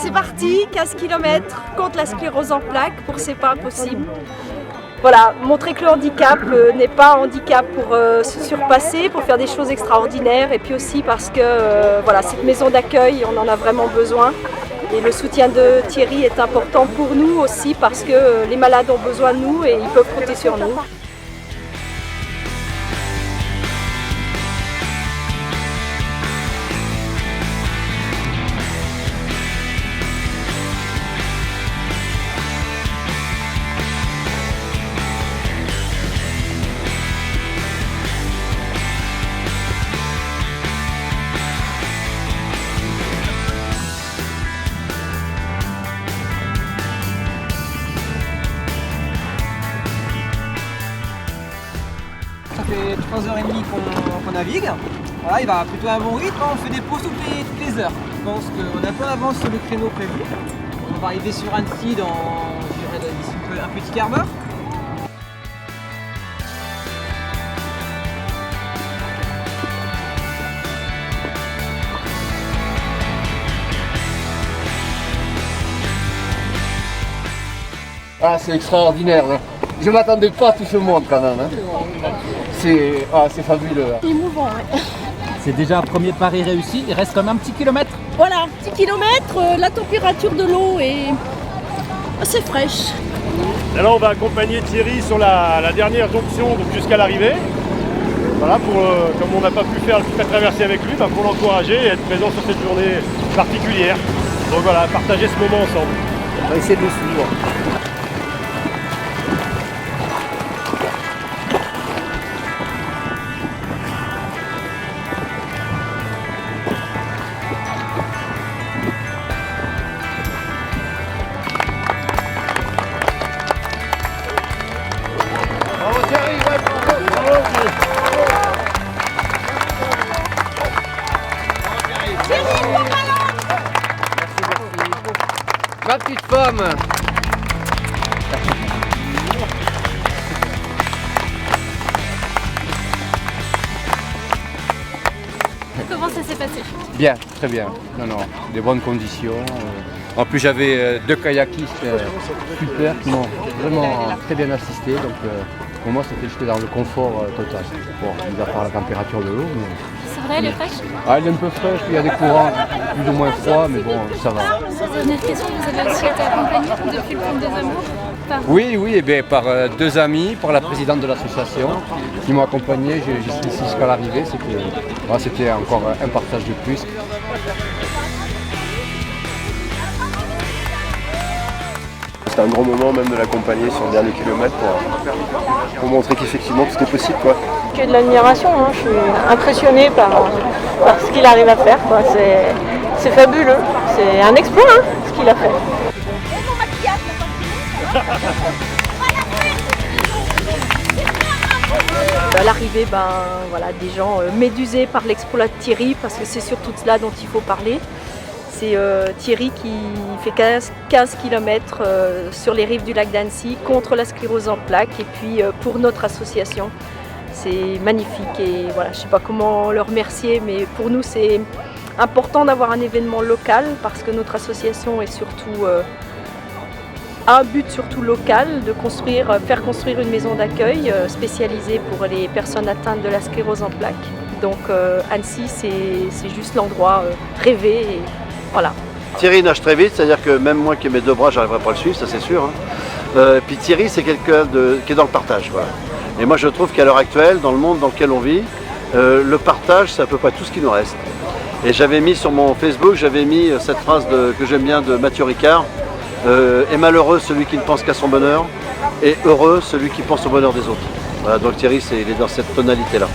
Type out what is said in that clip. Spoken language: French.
c'est parti, 15 km contre la sclérose en plaques pour C'est pas impossible. Voilà, montrer que le handicap n'est pas un handicap pour se surpasser, pour faire des choses extraordinaires, et puis aussi parce que voilà, cette maison d'accueil, on en a vraiment besoin. Et le soutien de Thierry est important pour nous aussi parce que les malades ont besoin de nous et ils peuvent compter sur nous. Ça fait 3h30 qu'on navigue. Voilà, il va plutôt à un bon rythme, on fait des pauses toutes les heures. Je pense qu'on est un peu en avance sur le créneau prévu. On va arriver sur Annecy dans, je dirais, d'ici un petit quart d'heure. Ah, c'est extraordinaire. Hein. Je ne m'attendais pas à tout ce monde quand même. Hein. C'est fabuleux. Hein. Émouvant, ouais. C'est déjà un premier pari réussi, il reste quand même un petit kilomètre. Voilà, un petit kilomètre, la température de l'eau est assez fraîche. Alors on va accompagner Thierry sur la dernière jonction, donc jusqu'à l'arrivée. Voilà, comme on n'a pas pu faire toute la traversée avec lui, pour l'encourager et être présent sur cette journée particulière. Donc voilà, partager ce moment ensemble. On va essayer de le suivre. Ma petite femme. Comment ça s'est passé? Bien, très bien. Non, des bonnes conditions. En plus, j'avais deux kayakistes super qui m'ont vraiment très bien assisté. Donc, pour moi, j'étais dans le confort total. Bon, mis à part la température de l'eau. Mais... C'est vrai, elle est fraîche? Ah, elle est un peu fraîche, il y a des courants plus ou moins froids, mais bon, ça va. Une autre question, vous avez aussi été accompagné depuis le Pont des Amours par... Oui, et bien, par deux amis, par la présidente de l'association qui m'ont accompagné jusqu'à l'arrivée. C'était encore un partage de plus. C'était un grand moment même de l'accompagner sur le dernier kilomètre pour montrer qu'effectivement tout est possible, quoi. Que de l'admiration, hein. Je suis impressionnée par ce qu'il arrive à faire, quoi. C'est fabuleux, c'est un exploit, hein, ce qu'il a fait. À l'arrivée, voilà, des gens médusés par l'exploit de Thierry, parce que c'est surtout de cela dont il faut parler. C'est Thierry qui fait 15 km sur les rives du lac d'Annecy contre la sclérose en plaques et puis pour notre association. C'est magnifique et voilà, je ne sais pas comment le remercier, mais pour nous c'est important d'avoir un événement local parce que notre association est surtout a un but surtout local, de faire construire une maison d'accueil spécialisée pour les personnes atteintes de la sclérose en plaques. Donc Annecy c'est juste l'endroit rêvé. Et, voilà. Thierry nage très vite, c'est-à-dire que même moi qui ai mes deux bras, j'arriverai pas à le suivre, ça c'est sûr. Hein. Puis Thierry, c'est quelqu'un qui est dans le partage. Voilà. Et moi je trouve qu'à l'heure actuelle, dans le monde dans lequel on vit, le partage, c'est à peu près tout ce qui nous reste. Et j'avais mis sur mon Facebook, cette phrase que j'aime bien de Mathieu Ricard, est malheureux celui qui ne pense qu'à son bonheur, et heureux celui qui pense au bonheur des autres. Voilà, donc Thierry, il est dans cette tonalité-là.